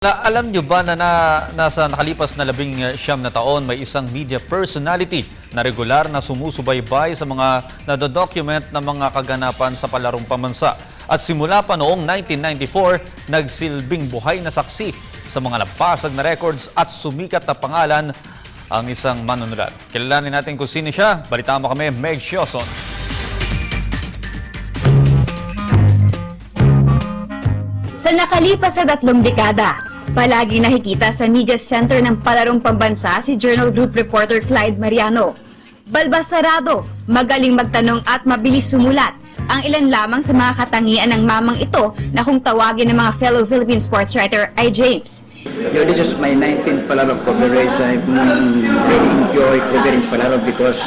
Alam nyo ba na, nasa nakalipas na 19 na taon may isang media personality na regular na sumusubaybay sa mga nadodocument na mga kaganapan sa palarong pambansa. At simula pa noong 1994, nagsilbing buhay na saksi sa mga nabasag na records at sumikat na pangalan ang isang manunulat. Kilalanin natin kung sino siya. Balitaan mo kami, Meg Sioson. Sa nakalipas na 3 dekada, palagi nakikita sa media center ng palarong pambansa si Journal Group reporter Clyde Mariano. Balbasarado, magaling magtanong at mabilis sumulat. Ang ilan lamang sa mga katangian ng mamang ito na kung tawagin ng mga fellow Philippine sports writer ay James. This is my 19th Palarong coverage. I really enjoy covering Palarong because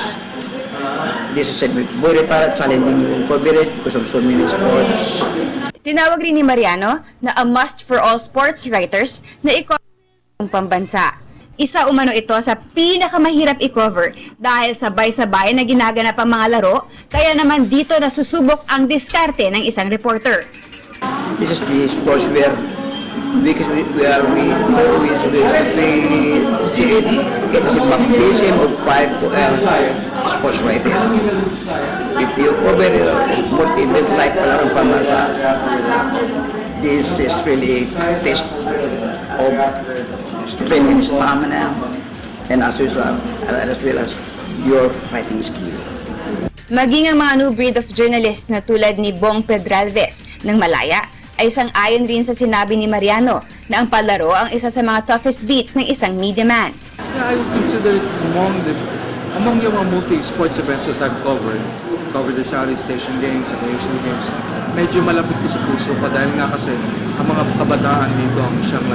this is a very challenging coverage because of so many sports. Tinawag rin ni Mariano na a must for all sports writers na i-cover ang pambansa. Isa umano ito sa pinakamahirap i-cover dahil sabay-sabay na ginaganap ang mga laro, kaya naman dito nasusubok ang diskarte ng isang reporter. This is the sports where we always see it. It is a baptism of fire to sports writing. If you cover sport events like Palarong Pambansa, this is really a test of strength and stamina, and as well as your fighting skill. Maging ang mga new breed of journalists na tulad ni Bong Pedralves ng Malaya ay sang-ayon rin sa sinabi ni Mariano na ang palaro ang isa sa mga toughest beats ng isang media man. Yeah, I would consider it among yung mga multi-sports events that I've covered the Southeast Asian Games at the Asian Games, medyo malapit ko sa puso ko dahil nga kasi ang mga kabataan dito ang siyang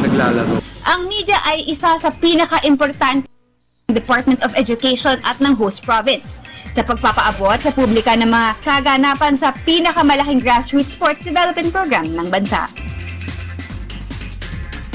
naglalaro. Ang media ay isa sa pinaka-importante ng Department of Education at ng host province sa pagpapaabot sa publika ng mga kaganapan sa pinakamalaking grassroots sports development program ng bansa.